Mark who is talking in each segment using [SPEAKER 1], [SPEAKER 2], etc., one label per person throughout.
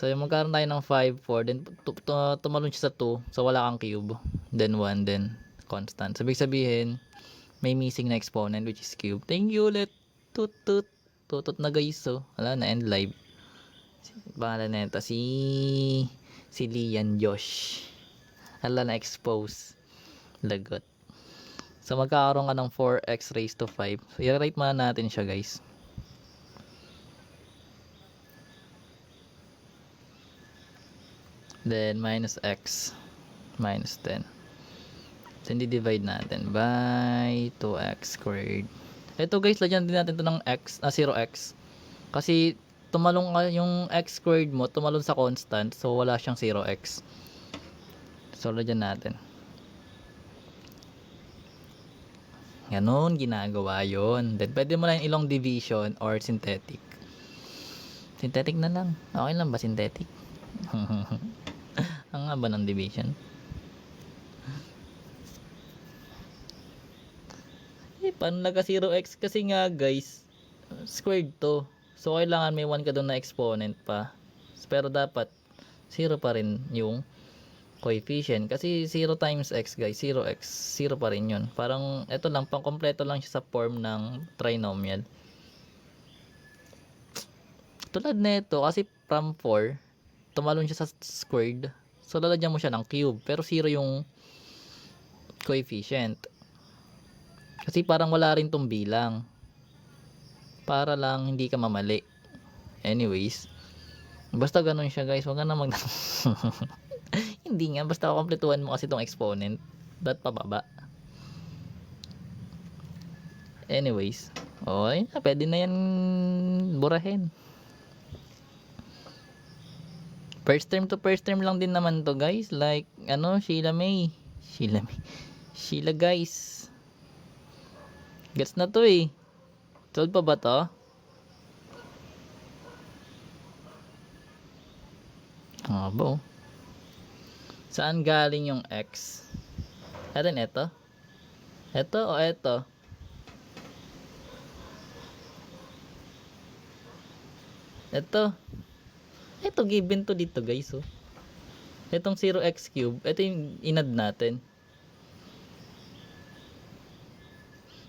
[SPEAKER 1] So, yung magkaroon tayo ng 5, 4, then tumalon siya sa 2, so wala kang cube. Then 1, then constant. So, ibig sabihin, may missing na exponent which is cube. Thank you ulit. Tutut. Tutut na guys. So, wala na, end live. Pangalan na ito, si Lian Josh. Wala na expose. Lagot. So, magkakaroon ka ng 4x raised to 5. So, i-write muna natin siya guys. Then, minus x minus 10. So, hindi divide natin by 2x squared. Ito guys, lagyan din natin ito ng x, 0x. Kasi, tumalong yung x squared mo, tumalon sa constant. So, wala siyang 0x. So, lagyan natin. Ganon, ginagawa yon. Then, pwede mo lang ilong division or synthetic. Synthetic na lang. Okay lang ba synthetic? Ang nga ba ng division? Paano naka 0x? Kasi nga guys, squared to. So, kailangan may 1 ka doon na exponent pa. Pero dapat, 0 pa rin yung coefficient. Kasi 0 times x guys, 0x, 0 pa rin yun. Parang, ito lang, pang kompleto lang siya sa form ng trinomial. Tulad nito, kasi from 4, tumalon siya sa squared. So, lalagyan mo siya ng cube. Pero 0 yung coefficient. Kasi parang wala rin tong bilang. Para lang hindi ka mamali. Anyways. Basta ganun siya guys. Huwag ka na hindi nga. Basta kompletuhan mo kasi tong exponent. Dot pababa. Anyways. Okay. Pwede na yan burahin. First term to first term lang din naman to guys. Like, Sheila May. Sheila guys. Gets na to eh. 12 pa ba to? Bo. Saan galing yung x? Atin ito? Ito o ito? Ito. Ito given to dito guys oh. Itong 0x cube, ito yung inad natin.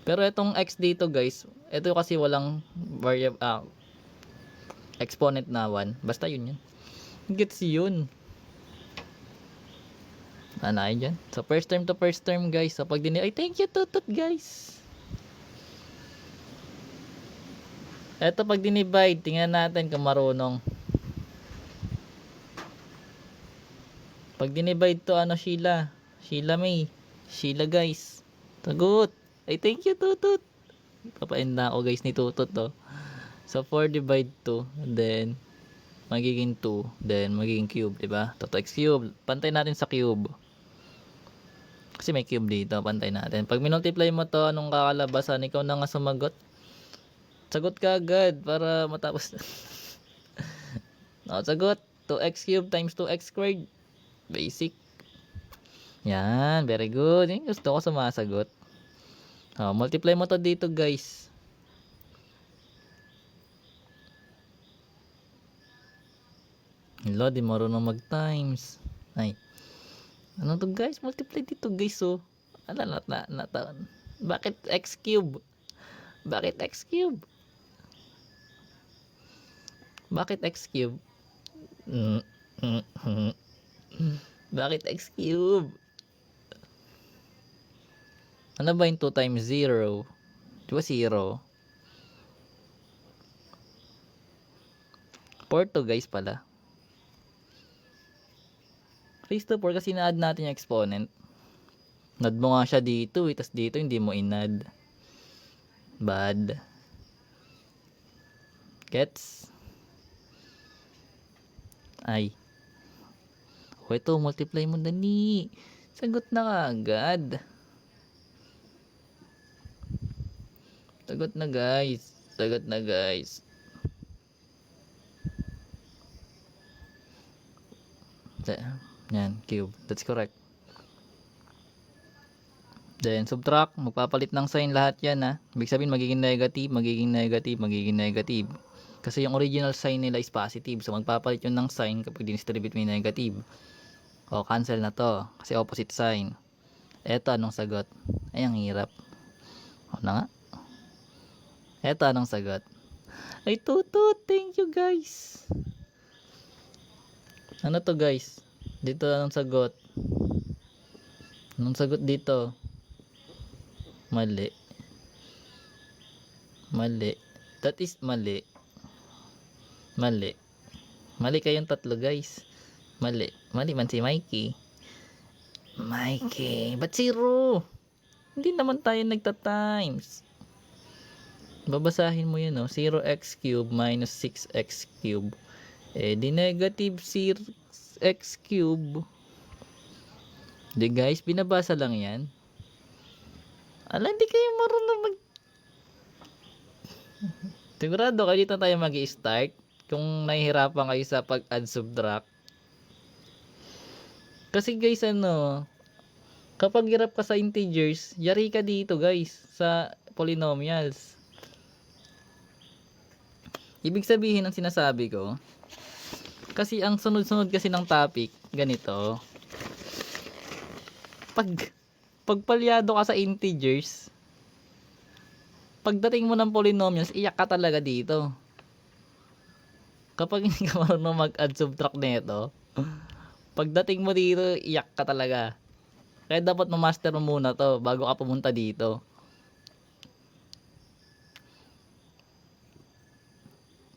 [SPEAKER 1] Pero itong x dito guys, ito kasi walang variable, exponent na 1. Basta yun yun. Gets yun. Ano yun dyan? So first term to first term guys. So pag ay thank you tutut guys. Ito pag dinivide, tingnan natin kung marunong. Pag dinivide to Sheila. Sheila May. Sheila guys. Tagot. Ay thank you tutut. Papain na ako guys ni tutut to. So 4 divide 2, then magiging 2, then magiging cube, diba? 2x cube. Pantay natin sa cube. Kasi may cube dito, pantay natin. Pag minultiply mo to, anong kakalabasan? Ikaw na nga sumagot. Sagot ka agad para matapos. Sagot. 2x cube times 2x squared. Basic. Yan, very good. Gusto ko sumasagot. Multiply mo to dito guys. Hello, di marunong mag times. Ay. Ano to guys? Multiply dito guys oh. Bakit x cube? Bakit x cube? Bakit x cube? Bakit x cube? Ano ba yung 2 times 0? Diba 0? 4 to guys pala. Raised to 4 kasi na-add natin yung exponent. Nad mo nga siya dito tapos dito hindi mo in-add. Bad. Gets? Ay. Ito, multiply mo dali. Sagot na kaagad. Sagot na guys. Sagot na guys. Yan, cube. That's correct. Then, subtract. Magpapalit ng sign lahat yan ha. Ibig sabihin, magiging negative, magiging negative, magiging negative. Kasi yung original sign nila is positive. So magpapalit yun ng sign kapag dinistribute mo yung negative. O, cancel na to. Kasi opposite sign. Eto, anong sagot? Ay, ang hirap. O na nga. Eto, anong sagot? Ay, tutut. Thank you, guys. Ano to, guys? Dito, anong sagot? Anong sagot dito? Mali. Mali. That is mali. Mali. Mali kayong tatlo, guys. Mali. Mali man si Mikey. Mikey. Ba't zero? Hindi naman tayo nagta-times. Babasahin mo yun, no? 0x cube minus 6x cube. Eh, di negative 6x cube. Di guys, binabasa lang yan. Ala, hindi kayo marunong Sigurado kayo dito tayo mag-i-start kung nahihirapan kayo sa pag-add subtract. Kasi guys, kapag hirap ka sa integers, yari ka dito guys, sa polynomials. Ibig sabihin ang sinasabi ko, kasi ang sunod-sunod kasi ng topic, ganito. Pag palyado ka sa integers, pagdating mo ng polynomials, iyak ka talaga dito. Kapag hindi ka marunong mag-add subtract nito, pagdating mo dito, iyak ka talaga. Kaya dapat ma-master mo muna to bago ka pumunta dito.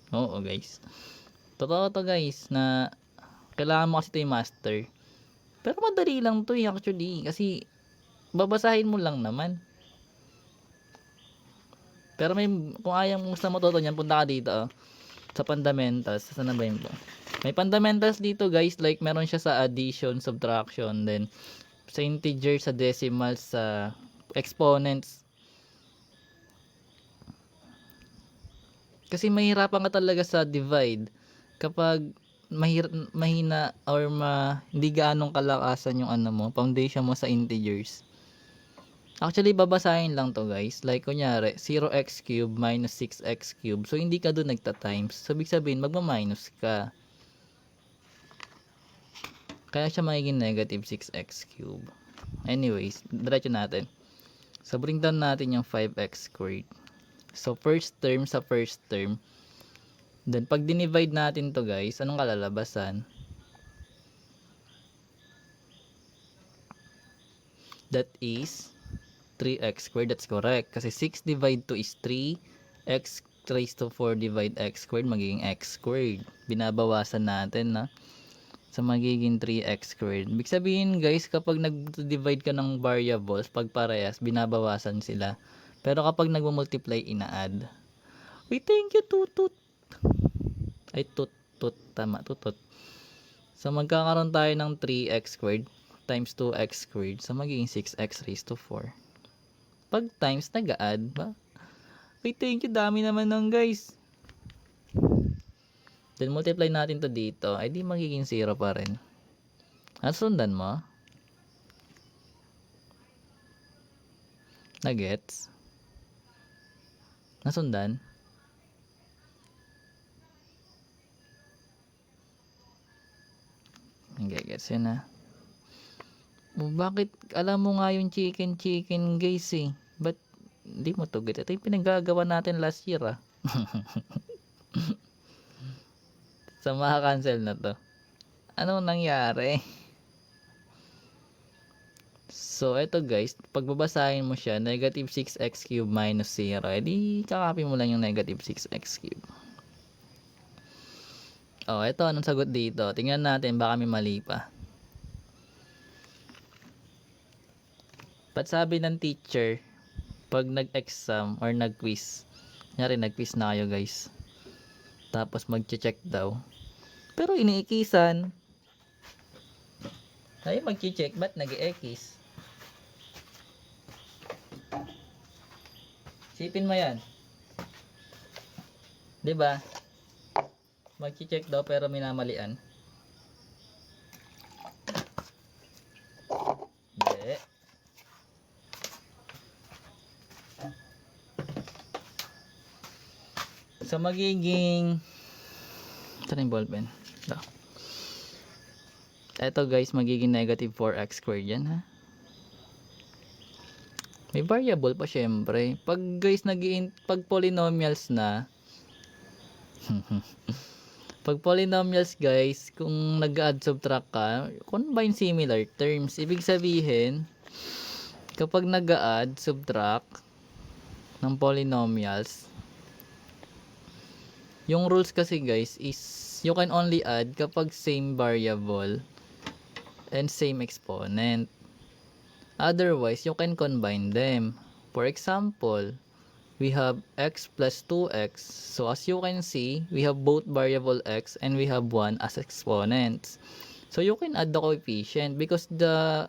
[SPEAKER 1] Oo guys. Totoo to guys na kailangan mo kasi ito yung master. Pero madali lang to actually kasi babasahin mo lang naman. Pero kung ayaw mo gusto matuto niyan, punta ka dito sa fundamentals. Saan na ba yun po? May fundamentals dito guys, like meron siya sa addition, subtraction, then sa integer, sa decimals, sa exponents. Kasi mahirapan ka talaga sa divide kapag mahina or hindi gaanong kalakasan yung foundation mo sa integers. Actually, babasahin lang to guys. Like, kunyari, 0x cube minus 6x cube. So, hindi ka doon nagta-times. So, ibig sabihin, magma-minus ka. Kaya siya magiging negative 6x cube. Anyways, diretso natin. So, bring down natin yung 5x squared. So, first term sa first term. Then, pag dinivide natin to guys, anong kalalabasan? That is 3x squared. That's correct. Kasi 6 divide 2 is 3. X raised to 4 divide x squared, magiging x squared. Binabawasan natin na. So, magiging 3x squared. Ibig sabihin guys, kapag nag-divide ka ng variables, pag parehas, binabawasan sila. Pero kapag nag-multiply, ina-add. Wait, thank you, tutut. Ay, tutut. Tama, tutut. So, magkakaroon tayo ng 3x squared times 2x squared. So, magiging 6x raised to 4. Pag times, nag-add ba? Wait, thank you. Dami naman nun, guys. Then, multiply natin to dito. Ay, di magiging 0 pa rin. At sundan mo? Nagets? Nasundan? Nagigets yun ha. Bakit alam mo nga yung chicken guys eh. Ba't hindi mo to get? Ito yung pinagagawa natin last year So maka-cancel na to. Ano nangyari? So ito guys, pagbabasahin mo siya, negative 6x cube minus 0. Edi kakopy mo lang yung negative 6x cube. Oh, ito anong sagot dito? Tingnan natin baka may mali pa. Ba't sabi ng teacher, pag nag-exam or nag-quiz, nyari nag-quiz na kayo guys, tapos mag-check daw, pero iniikisan, ay mag-check, ba't nag-e-ekis? Sipin mo yan, diba? Mag-check daw pero minamalian. Hindi. So magiging, saan yung ballpen? Ito guys, magiging negative 4x squared yan ha. May variable pa syempre. Pag guys pag polynomials na pag polynomials guys, kung nag-add subtract ka, combine similar terms. Ibig sabihin, kapag nag-add subtract ng polynomials, yung rules kasi guys is you can only add kapag same variable and same exponent. Otherwise, you can combine them. For example, we have x plus 2x. So as you can see, we have both variable x and we have 1 as exponents. So you can add the coefficient because the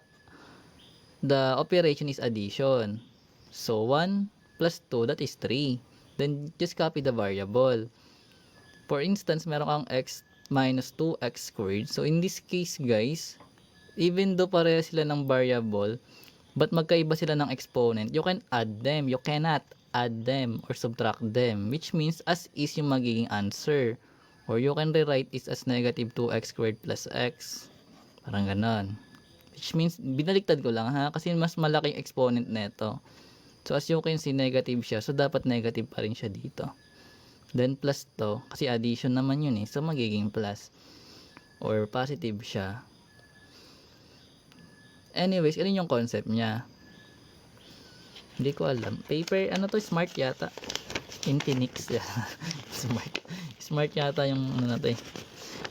[SPEAKER 1] operation is addition. So 1 plus 2, that is 3. Then just copy the variable. For instance, meron kang x minus 2x squared. So in this case guys, even though pareha sila ng variable, but magkaiba sila ng exponent, you can add them. You cannot add them or subtract them, which means as is yung magiging answer. Or you can rewrite it as negative 2x squared plus x. Parang ganon. Which means, binaliktad ko lang ha, kasi mas malaki yung exponent neto. So as you can see, negative siya. So dapat negative pa rin siya dito. Then plus to, kasi addition naman yun eh. So magiging plus. Or positive siya. Anyways, ano yung concept niya? Hindi ko alam. Paper, ano to? Smart yata. Infinix. Smart yata yung ano na to eh.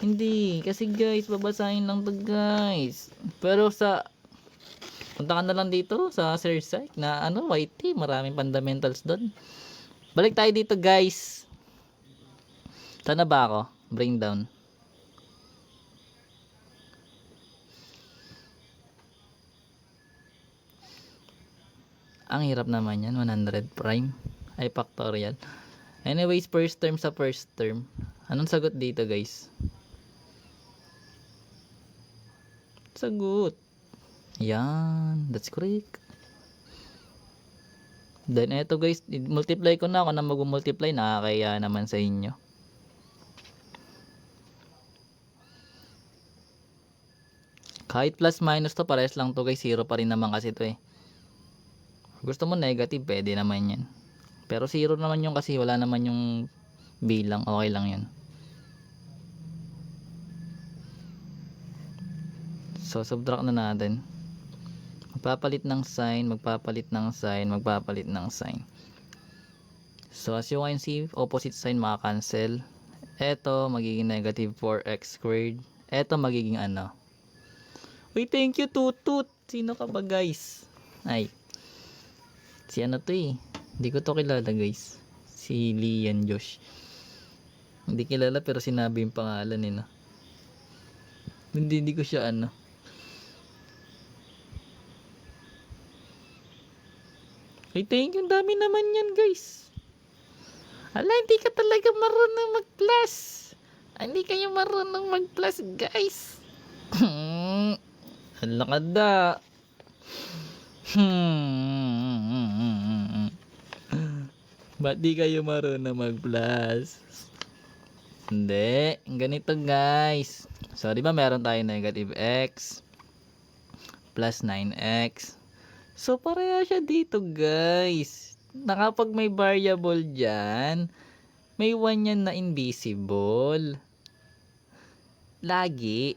[SPEAKER 1] Hindi. Kasi guys, babasahin lang to guys. Pero punta ka na lang dito sa Sir Psych na ano, YT. Maraming fundamentals doon. Balik tayo dito guys. Saan na ba ako? Bring down. Ang hirap naman yan, 100 prime ay factorial. Anyways, first term sa first term. Anong sagot dito guys? Sagot. Yan, that's correct. Then eto guys, multiply ko na ako na mag-multiply, nakakaya naman sa inyo. Kahit plus minus to, pares lang to guys, zero pa rin naman kasi to eh. Gusto mo negative, pwede naman yan. Pero zero naman yung kasi wala naman yung bilang, okay lang yun. So subtract na natin. Magpapalit ng sign, magpapalit ng sign, magpapalit ng sign. So as you can see, opposite sign makakancel. Eto magiging negative 4x squared. Eto magiging ano. Uy, thank you Tutut. Sino ka ba guys? Ay, si ano to eh. Hindi ko to kilala guys. Si Lian Josh. Hindi kilala pero sinabi yung pangalan eh no. Hindi ko siya ano. Ay, thank you. Dami naman yan guys. Ala, hindi ka talaga marunong mag-plus. Hindi kayo marunong mag-plus guys. Hala ka da. Ba't di kayo marunong mag-plus? Hindi. Ganito guys. So, di ba meron tayo negative x plus 9x. So, pareha siya dito guys. Na kapag may variable dyan, may 1 yan na invisible. Lagi.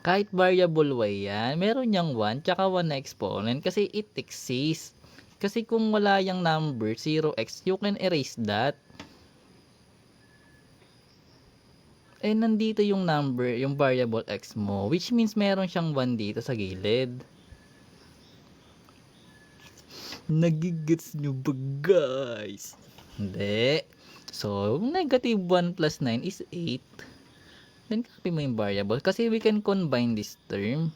[SPEAKER 1] Kahit variable y yan, meron yang 1 tsaka 1 na exponent kasi it exists. Kasi kung wala yung number 0x, you can erase that. Eh nandito yung number, yung variable x mo, which means meron siyang 1 dito sa gilid. Nagigets nyo ba guys? Hindi. So, negative 1 plus 9 is 8. Then copy mo yung variable kasi we can combine this term.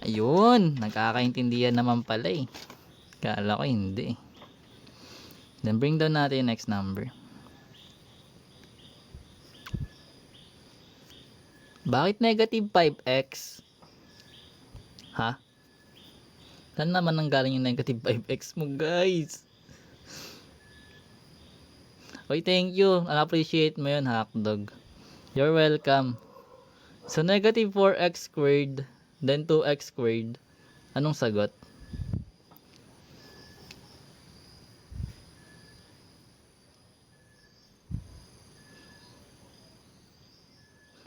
[SPEAKER 1] Ayun, nagkakaintindihan naman pala eh. Kala ko hindi. Then bring down natin yung next number. Bakit negative 5x? Ha? Saan naman nanggaling yung negative 5x mo guys? Oy, thank you. Na-appreciate mo yun, Hakdog. You're welcome. So, negative 4x squared, then 2x squared. Anong sagot?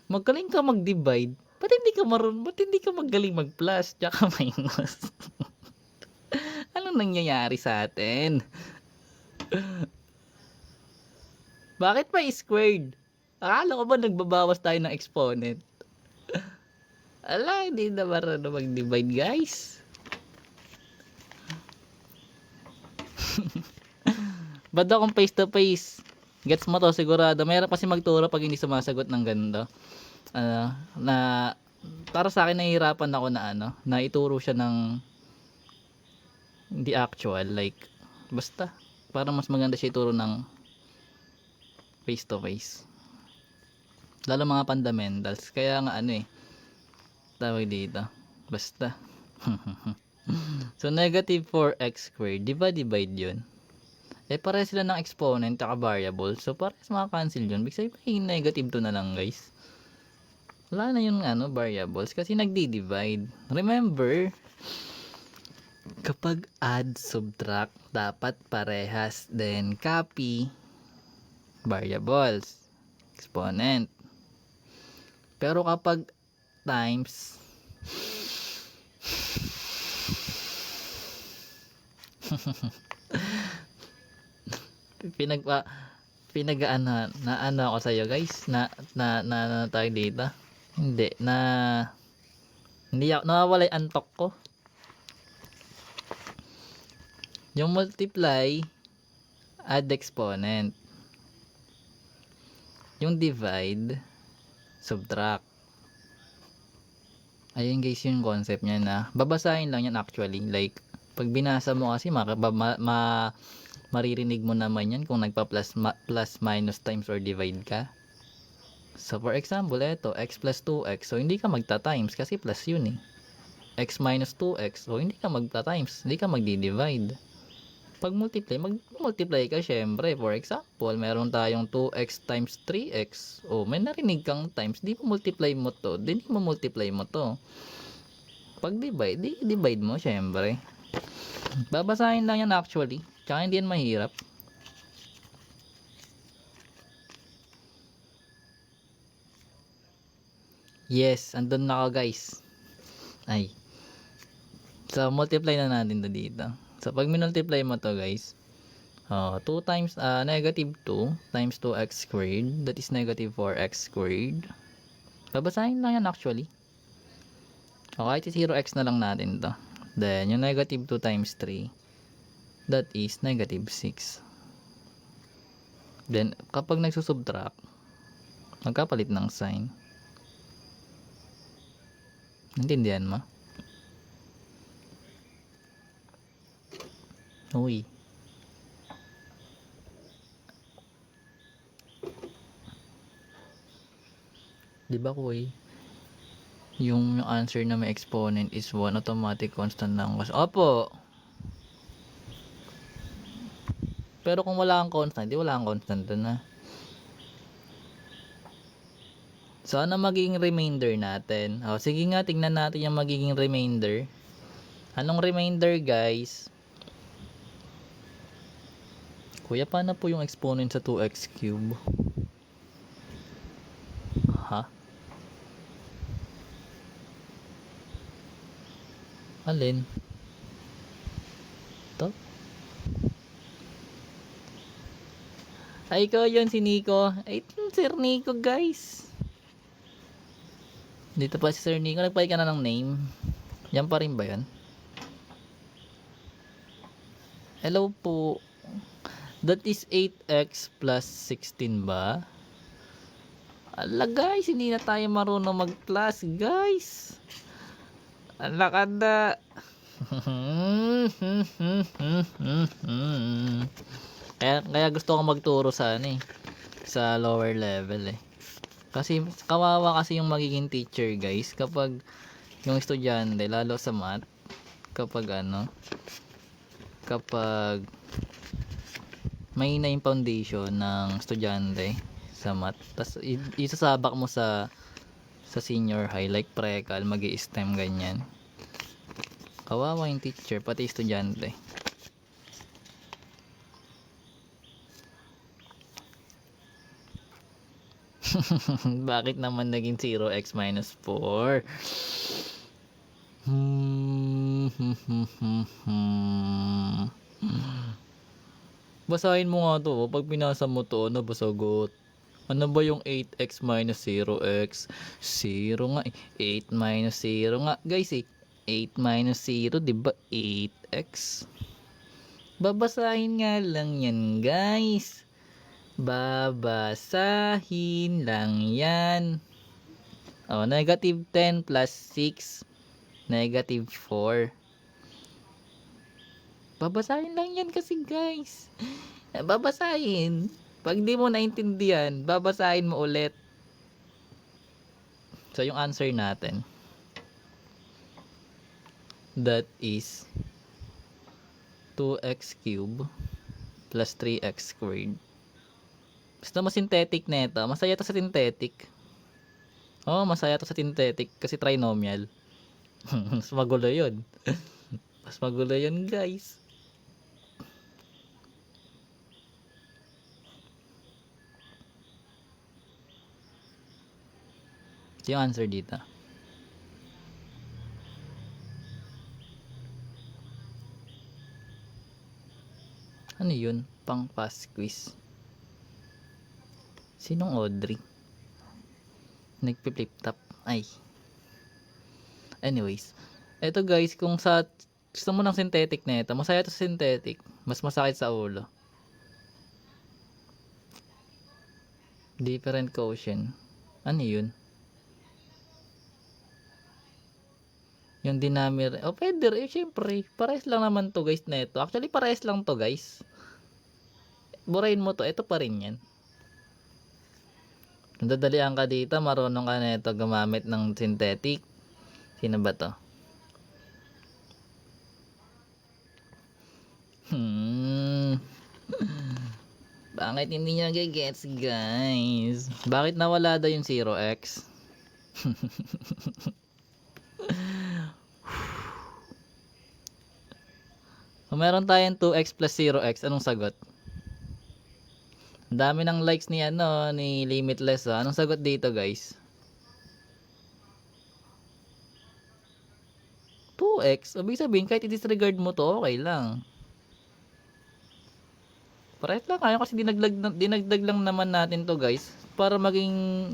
[SPEAKER 1] Magaling ka mag-divide. Ba't hindi ka ba't hindi ka magaling mag-plus tsaka minus? Anong nangyayari sa atin? Bakit pa squared? Akala ko ba nagbabawas tayo ng exponent? Ala, hindi na marunong mag-divide, guys. Ba't akong face to face? Gets mo to, sigurado. Mayroon kasi magturo pag hindi sumasagot ng ganito. Na para sa akin nahihirapan ako na ituro siya ng hindi actual, like basta para mas maganda siya ituro ng face to face, lalo mga fundamentals. Kaya nga tawag dito basta. So negative 4x squared, di ba divide yun? Pareha sila ng exponent at variable, so parehas maka-cancel yun. Big sabihin negative 2 na lang, guys. Wala na yung variables kasi nagdi-divide. Remember, kapag add, subtract, dapat parehas. Then copy variables, exponent. Pero kapag times, na ako sa iyo, guys, na tayo dito. Hindi ako nawawala yung antok ko. Yung multiply, add exponent. Yung divide, subtract. Ayun, guys, yung concept niya na babasahin lang yan actually. Like pag binasa mo kasi maririnig mo naman yan kung nagpa-plus minus times or divide ka. So for example, eto x plus 2x, so hindi ka magta-times kasi plus yun x minus 2x, so hindi ka magta-times, hindi ka magdi-divide. Pag multiply ka, syempre, for example, meron tayong 2x times 3x, may narinig kang times, di mo multiply mo to, di mo multiply mo to. Pag divide mo, syempre. Babasahin lang yan actually, tsaka hindi yan mahirap. Yes, andun na ako, guys. So multiply na natin to dito. So pag minultiply mo to, guys, 2 times negative 2 times 2x squared, that is negative 4x squared. Babasahin lang yan actually. Kahit 0x na lang natin to. Then yung negative 2 times 3, that is negative 6. Then kapag nagsusubtract, magkapalit ng sign. Intindihan mo? Uy. Diba kuy? Yung answer na may exponent is 1, automatic constant lang. Opo. Pero kung wala kang constant, di wala kang constant dun na. So, ano magiging remainder natin? Sige nga, tingnan natin yung magiging remainder. Anong remainder, guys? Kuya, paano po yung exponent sa 2x cube? Ha? Alin? To? Ay, ikaw yun, si Nico. Ay, Sir Nico, guys. Dito pa si Sir Nico, nagpalit ka na ng name. Yan pa rin ba yan? Hello po. That is 8x plus 16 ba? Ala, guys, hindi na tayo marunong mag-plus, guys. Ala ka na. Kaya gusto ko magturo sa sa lower level Kasi kawawa kasi yung magiging teacher, guys, kapag yung estudyante, lalo sa math, kapag mahina yung foundation ng estudyante sa math. Tapos isasabak mo sa senior high like pre-cal, magi-STEM ganyan. Kawawa yung teacher pati estudyante. Bakit naman naging 0x minus 4? Basahin mo nga to. Pag pinasa mo to, ano ba sagot? Ano ba yung 8x minus 0x? 0 nga eh. 8 minus 0 nga. Guys eh. 8 minus 0, diba? 8x. Babasahin nga lang yan, guys. Babasahin lang yan. Oh, negative 10 plus 6. Negative 4. Babasahin lang yan kasi, guys. Babasahin. Pag di mo naintindihan, babasahin mo ulit. So, yung answer natin, that is 2x cube plus 3x squared. Basta mas synthetic na ito. Masaya to sa synthetic. Oh, masaya to sa synthetic kasi trinomial. Mas magulo yun. Mas magulo yun, guys. Ito yung answer dito. Ano yun? Pang fast quiz. Sinong Audrey? Nagpi-flip top. Ay. Anyways. Ito guys, kung gusto mo ng synthetic na ito, masaya ito sa synthetic. Mas masakit sa ulo. Different quotient. Ano yun? Yung denominator. Oh, pwede. Syempre. Parehas lang naman to guys na ito. Actually, parehas lang to guys. Burahin mo to. Ito pa rin yan. Nadadalian ka dito, marunong ka na ito gumamit ng synthetic. Sino ba to? Bakit hindi nyo nagigets, guys? Bakit nawala daw yung 0x? Kung meron tayong 2x plus 0x, anong sagot? Ang dami ng likes ni ni Limitless. Anong sagot dito, guys? 2x. Ibig sabihin, kahit i-disregard mo to, okay lang. Parehas lang kayo kasi dinagdag lang naman natin to, guys. Para maging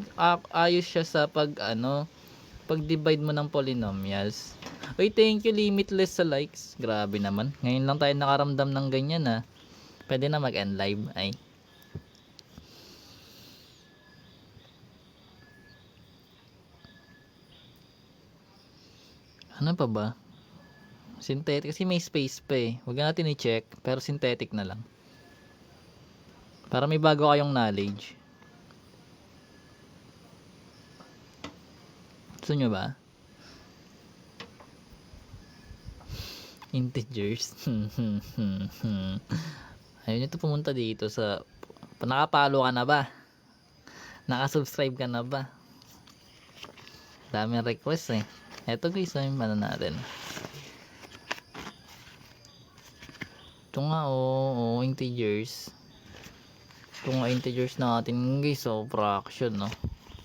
[SPEAKER 1] ayos siya sa pag-divide mo ng polynomials. Uy, thank you Limitless sa likes. Grabe naman. Ngayon lang tayo nakaramdam ng ganyan ha. Pwede na mag-end live. Ay. Ano pa ba? Synthetic. Kasi may space pa eh. Huwag natin i-check. Pero synthetic na lang. Para may bago kayong knowledge. Gusto nyo ba? Integers. Ayun nyo pumunta dito sa... Nakapalo ka na ba? Nakasubscribe ka na ba? Daming request eh. Eto guys, yung natin. Ito nga integers. Ito nga integers natin guys, fraction no.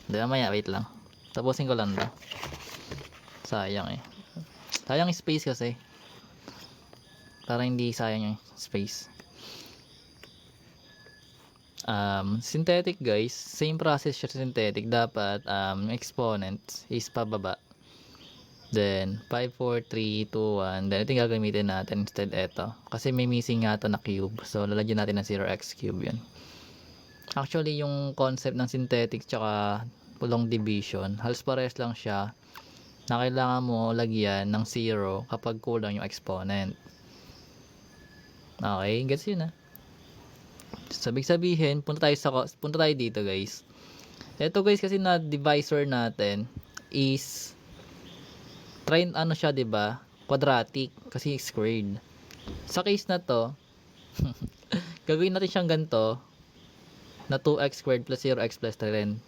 [SPEAKER 1] Hindi maya, wait lang. Tapusin ko lang daw. Sayang eh. Sayang space kasi. Para hindi sayang yung space. Synthetic guys, same process siya synthetic. Dapat exponent is pababa. Then 5, 4, 3, 2, 1. Then ito yung gagamitin natin instead ito. Kasi may missing nga ito na cube. So lalagyan natin ng 0x cube yun. Actually yung concept ng synthetic tsaka long division, halos parehas lang siya. Na kailangan mo lagyan ng 0 kapag kulang yung exponent. Okay, gets yun ha. Sabihin, punta tayo dito guys. Ito guys kasi na divisor natin is siya 'di ba? Quadratic kasi squared. Sa case na to, gagawin natin siyang ganito na 2x squared plus 0x plus 3 rin.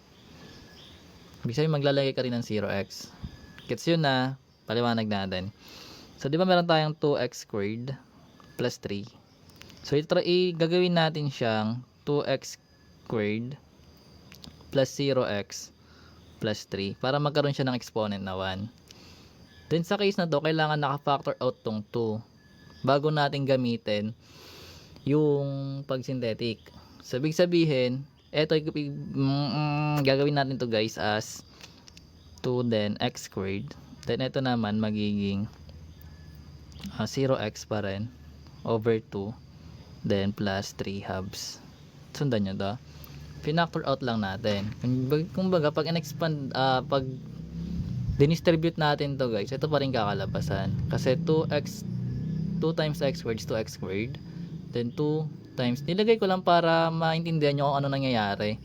[SPEAKER 1] Ibig sabihin maglalagay ka rin ng 0x. Gets yun na, paliwanag natin. So, di ba meron tayong 2x squared plus 3. So, gagawin natin siyang 2x squared plus 0x plus 3 para magkaroon siya ng exponent na 1. Then, sa case na to, kailangan naka-factor out tong 2 bago natin gamitin yung pag-synthetic. So, ibig sabihin, eto, gagawin natin to guys as 2 then x squared. Then, ito naman magiging 0x pa rin over 2 then plus 3 halves. Sundan nyo to. Pinactor out lang natin. Kumbaga, pag in-expand, pag dinistribute natin to guys, ito pa rin kakalabasan. Kasi 2 times x squared is 2x squared. Then 2 times, nilagay ko lang para maintindihan nyo kung ano nangyayari.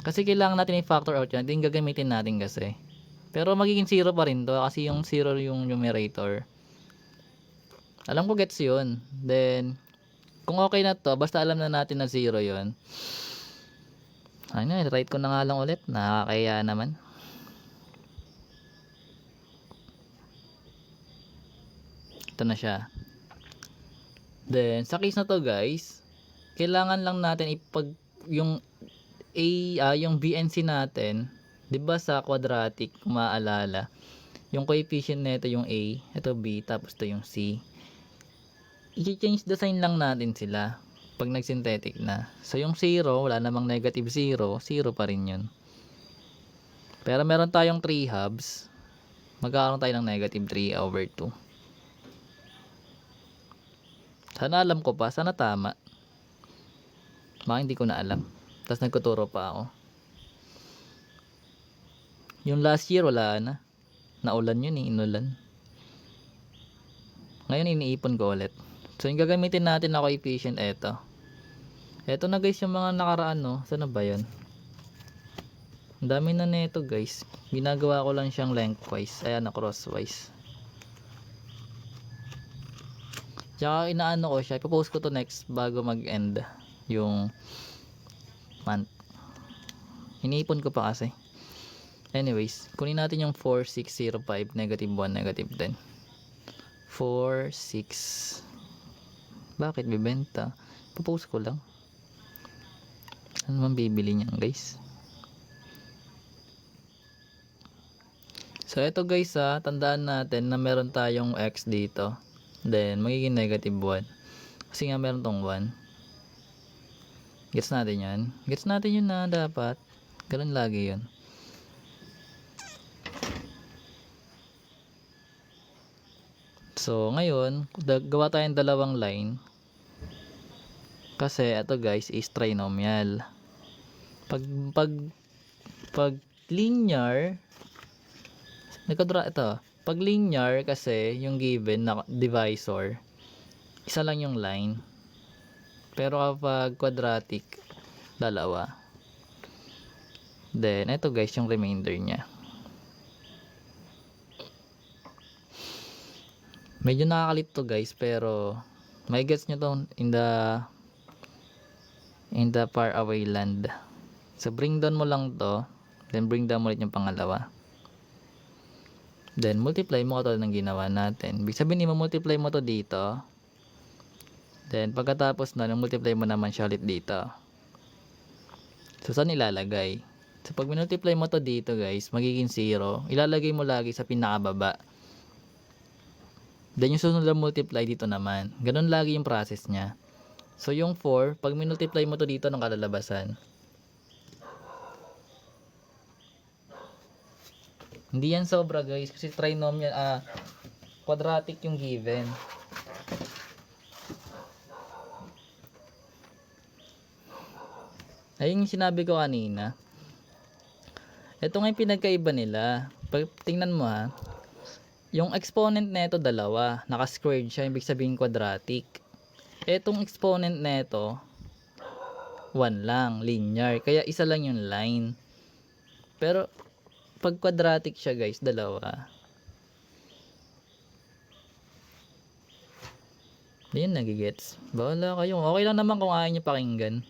[SPEAKER 1] Kasi kailangan natin i-factor out yan. Hindi gagamitin natin kasi. Pero magiging 0 pa rin to kasi yung 0 yung numerator. Alam ko gets yun. Then, kung okay na to, basta alam na natin na 0 yun. Ano, write ko na nga lang ulit. Nakakaya naman. Ito na siya. Then, sa case na to guys, kailangan lang natin yung yung BNC natin, 'di ba sa quadratic, kung maalala, yung coefficient nito yung A, ito B, tapos ito yung C. I-change the sign lang natin sila pag nag-synthetic na. So yung 0, wala namang negative 0, 0 pa rin yun. Pero meron tayong 3 halves, magkakaroon tayo ng negative 3 over 2. Sana alam ko pa, sana tama. Baka hindi ko na alam. Tapos nagkuturo pa ako. Yung last year wala na. Naulan yun eh, inulan. Ngayon iniipon ko ulit. So yung gagamitin natin na coefficient eto. Eto na guys yung mga nakaraan no. Saan na ba yun? Ang dami na neto guys. Ginagawa ko lang siyang lengthwise. Ayan na crosswise. Tsaka inaano ko siya. Ipopost ko to next bago mag-end yung month. Iniipon ko pa kasi. Anyways, kunin natin yung 4, 6, 0, 5, negative 1, negative 10. 4, 6. Bakit bibenta? Ipopost ko lang. Ano man bibili niyan guys? So ito guys tandaan natin na meron tayong x dito. Then magiging negative 1. Kasi nga meron tong 1. Gets natin yan? Gets natin yun na dapat. Ganun lagi yun. So, ngayon, gawa tayong dalawang line. Kasi, ito guys, is trinomial. Pag linear, pag linear kasi, yung given na divisor, isa lang yung line. Pero kapag quadratic, dalawa. Then, ito guys, yung remainder niya. Medyo nakakalit to guys, pero may gets nyo to in the far away land. So, bring down mo lang to. Then, bring down mo ulit yung pangalawa. Then, multiply mo katulad ng ginawa natin. Ibig sabihin, i-multiply mo to dito. Then, pagkatapos na, multiply mo naman siya ulit dito. So, saan ilalagay? So, pag multiply mo to dito, guys, magiging 0. Ilalagay mo lagi sa pinakababa. Then, yung susunod na multiply dito naman. Ganun lagi yung process niya. So, yung 4, pag multiply mo to dito, ng kalalabasan. Hindi yan sobra, guys. Kasi trinomial, quadratic yung given. Ayun yung sinabi ko kanina. Ito nga yung pinagkaiba nila. Pag tingnan mo yung exponent nito dalawa, naka-squared siya, ibig sabihin quadratic. Etong exponent nito 1 lang, linear. Kaya isa lang yung line. Pero pag quadratic siya guys, dalawa. Hindi yun nagigets. Bahala kayo. Okay lang naman kung ayaw nyo pakinggan.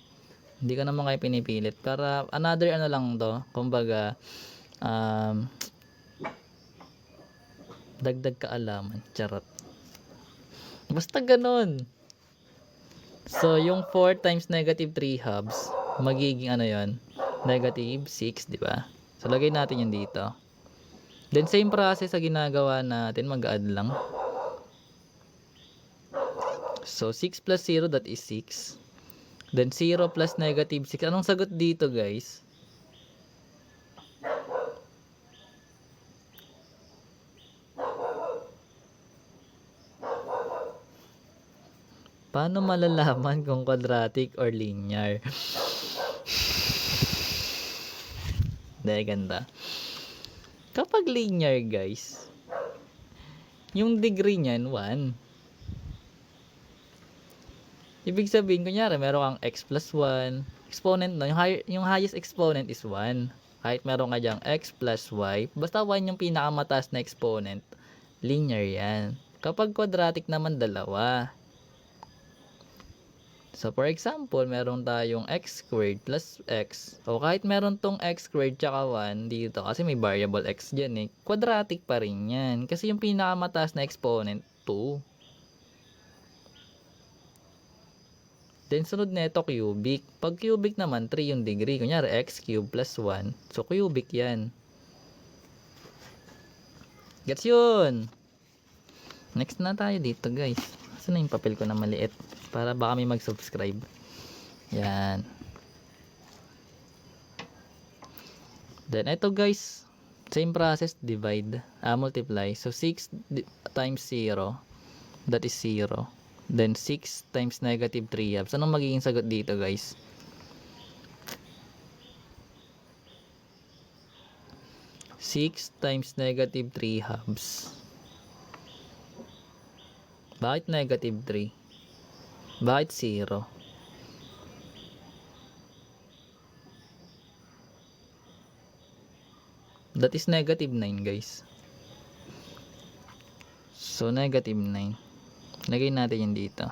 [SPEAKER 1] Hindi ko naman kayo pinipilit. Para another ano lang to. Kumbaga, um, dagdag kaalaman. Charot. Basta ganun. So, yung 4 times negative 3 halves, magiging ano yon, negative 6, di ba? So, lagay natin yun dito. Then, same process sa ginagawa natin. Mag-add lang. So, 6 plus 0, that is 6. Then, 0 plus negative 6. Anong sagot dito, guys? Paano malalaman kung quadratic or linear? Dahil ganda. Kapag linear, guys, yung degree niyan, 1. Ibig sabihin, kunyari, meron kang x plus 1. Exponent no, yung highest exponent is 1. Kahit meron ka dyang x plus y, basta 1 yung pinakamataas na exponent, linear yan. Kapag quadratic naman, dalawa. So, for example, meron tayong x squared plus x. O kahit meron tong x squared tsaka 1 dito, kasi may variable x dyan eh, quadratic pa rin yan. Kasi yung pinakamataas na exponent, 2. Then, sunod na ito, cubic. Pag cubic naman, 3 yung degree. Kunyari, x cubed plus 1. So, cubic yan. Gets yun? Next na tayo dito, guys. Saan na yung papel ko na maliit? Para baka may mag-subscribe. Yan. Then, ito guys. Same process, divide. Multiply. So, 6 times 0. That is 0. Then, 6 times negative 3 halves. Anong magiging sagot dito, guys? Six times negative 3 halves. Bakit negative 3? Bakit 0? That is negative 9, guys. So, negative 9. Lagay natin yan dito.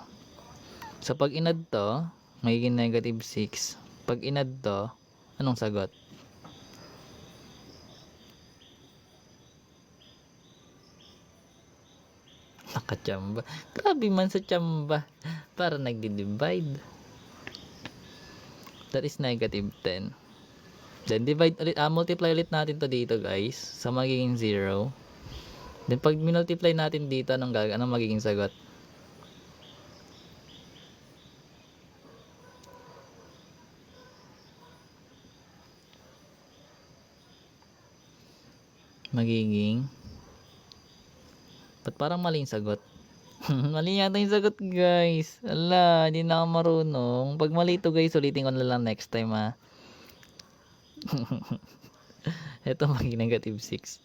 [SPEAKER 1] So, pag inad to, magiging negative 6. Pag inad to, anong sagot? Nakachamba. Grabe man sa chamba. Para nagdi-divide. That is negative 10. Then divide ulit, multiply ulit natin to dito, guys. So magiging 0. Then pag multiply natin dito, anong magiging sagot? Magiging, ba't parang mali yung sagot? Mali yata yung sagot, guys. Ala, hindi na ako marunong. Pag mali ito, guys, ulitin ko na lang next time, ha. Ito magiging negative 6.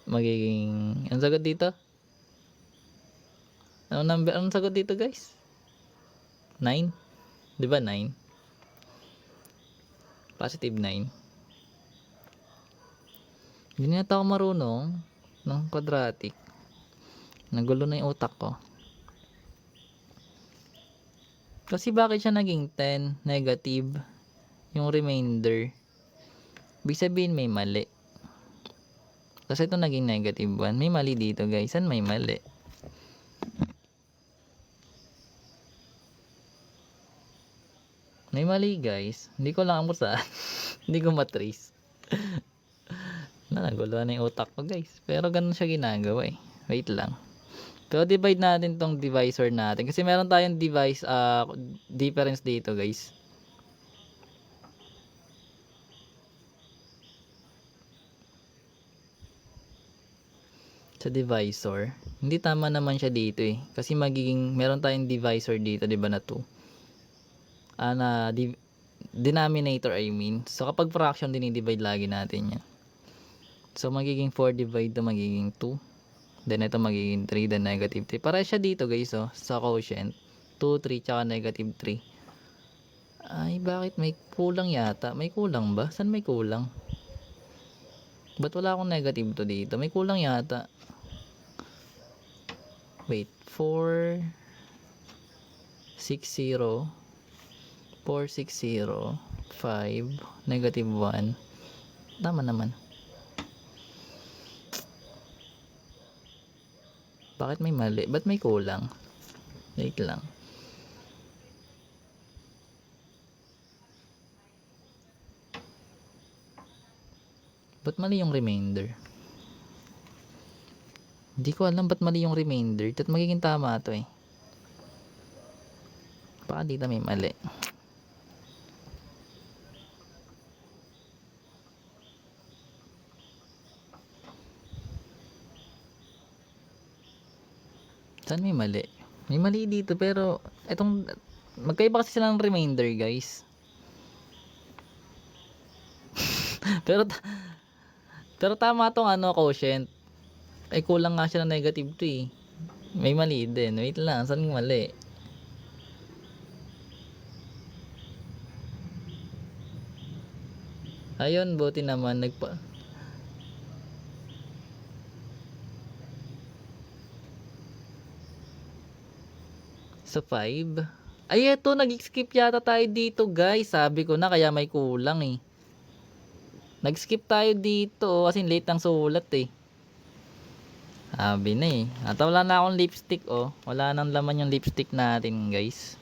[SPEAKER 1] Magiging, anong sagot dito? Anong sagot dito, guys? 9? Diba 9? Positive 9. Hindi na ako marunong ng quadratic. Nagulo na yung utak ko. Kasi bakit siya naging 10 negative yung remainder? Ibig sabihin may mali. Kasi ito naging negative 1. May mali dito, guys. Saan may mali? May mali, guys. Hindi ko lang kung saan. Hindi ko matrace. Nagulo na yung utak ko, guys. Pero ganun siya ginagawa eh. Wait lang. Pero divide natin tong divisor natin. Kasi meron tayong difference dito, guys. Sa divisor. Hindi tama naman siya dito eh. Kasi meron tayong divisor dito, di ba na 2? Denominator I mean. So kapag fraction, dinidivide lagi natin yan. So magiging 4 divide to magiging 2. Then ito magiging 3, then negative 3. Para siya dito, guys, oh, sa quotient. 2, 3, tsaka negative 3. Ay, bakit may kulang yata? May kulang ba? Saan may kulang? Ba't wala akong negative to dito? May kulang yata. Wait, 460, 460, 5, negative 1. Tama naman. Bakit may mali? Ba't may kulang? Wait lang. Ba't mali yung remainder? Hindi ko alam ba't mali yung remainder. At magiging tama to eh. Baka dito may mali. Saan may mali? May mali dito pero itong magkaiba kasi sila ng remainder guys. pero tama tong ano quotient. Ay kulang nga siya ng negative 2 eh. May mali din. Wait lang, saan mali? Ayun, buti naman sa 5. Ay eto, nag-skip yata tayo dito guys. Sabi ko na kaya may kulang eh. Nag-skip tayo dito kasi late ang sulat eh. Sabi na eh. At wala na akong lipstick oh. Wala nang laman yung lipstick natin guys.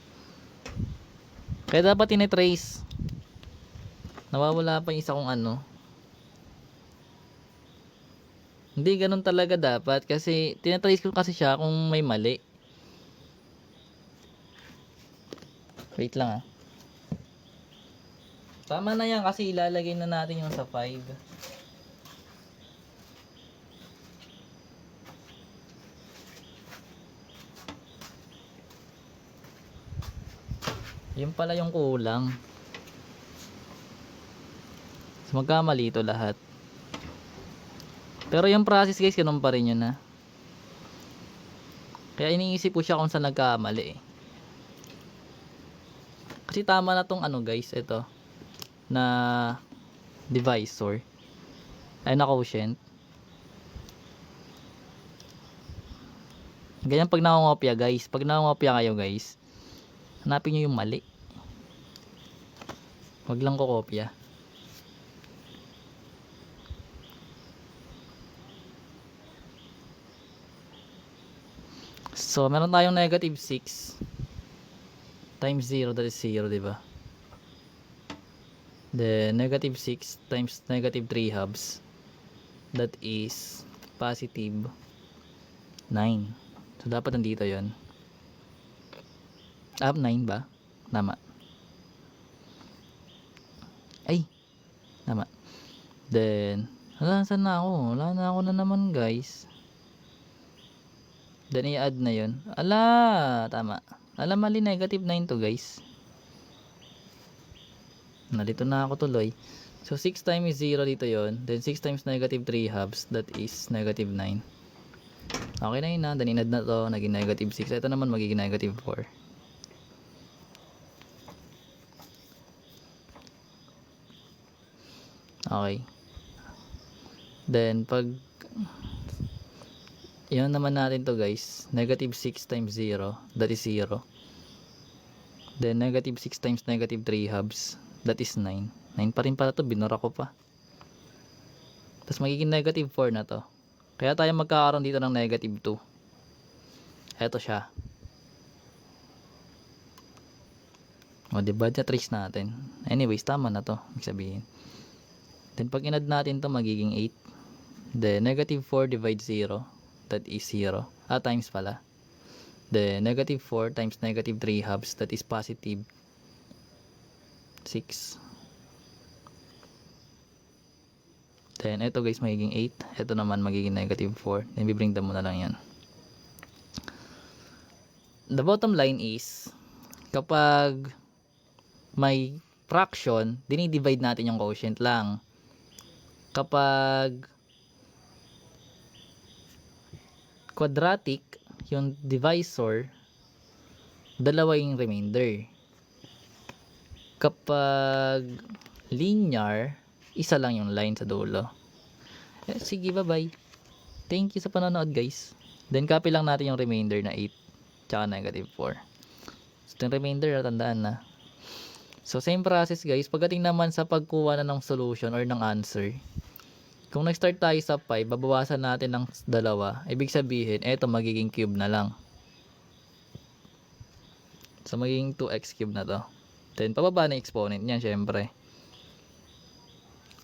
[SPEAKER 1] Kaya dapat tinitrace. Nawawala pa yung isa kong ano. Hindi ganun talaga dapat kasi tinitrace ko kasi siya kung may mali. Wait lang ah. Tama na yan kasi ilalagay na natin yung sa 5. Yun pala yung kulang. So, magkamali ito lahat. Pero yung process guys, ganun pa rin yun na. Kaya iniisip ko siya kung saan nagkamali eh. Kasi tama na tong ano guys, ito. Na divisor. Ay na quotient. Ganyan pag nakongopya guys. Pag nakongopya kayo guys, hanapin nyo yung mali. Wag lang ko kopya. So, meron tayong negative 6 times 0, that is 0, diba? Then, negative 6 times negative 3 halves, that is positive 9. So, dapat nandito yon. 9 ba? Tama. Ay! Tama. Then, saan na ako? Wala na ako na naman guys. Then, i-add na yon. Ala! Tama. Alam, mali, negative 9 to guys. Nalito na ako tuloy. So 6 times 0 dito yon. Then 6 times negative 3 halves, that is negative 9. Okay na yun na. Then inad na to, naging negative 6. Ito naman magiging negative 4. Okay. Then pag yun naman natin to guys, negative 6 times 0, that is 0. Then negative 6 times negative 3 halves, that is 9. 9 pa rin pala to, binura ko pa. Tapos magiging negative 4 na to. Kaya tayo magkakaroon dito ng negative 2. Eto siya. O diba, trace natin. Anyways, tama na to, ibig sabihin. Then pag inad natin to, magiging 8. Then negative 4 divides 0, that is 0. Times pala. Then negative 4 times negative 3 halves, that is positive 6. Then ito guys magiging 8. Ito naman magiging negative 4. Then bibring down mo na lang yan. The bottom line is, kapag may fraction, dinidivide natin yung quotient lang. Kapag quadratic, yung divisor, dalawa yung remainder. Kapag linear, isa lang yung line sa dulo. Sige, bye bye. Thank you sa panonood guys. Then copy lang natin yung remainder na 8 tsaka negative 4. So yung remainder tandaan na. So same process guys, pagdating naman sa pagkuha na ng solution or ng answer, kung nag-start tayo sa 5, babawasan natin ng 2, ibig sabihin eto magiging cube na lang. So magiging 2x cube na to. Then pababa na yung exponent niyan syempre,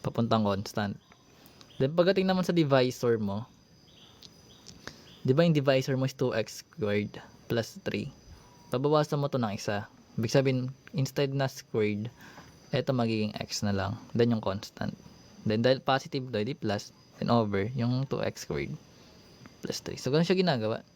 [SPEAKER 1] papuntang constant. Then pagdating naman sa divisor mo, di ba yung divisor mo is 2x squared plus 3, pabawasan mo to ng isa. Ibig sabihin, instead na squared, eto magiging x na lang. Then yung constant. Then dahil positive to, edi plus. Then over, yung 2x squared plus 3. So, ganun siya ginagawa.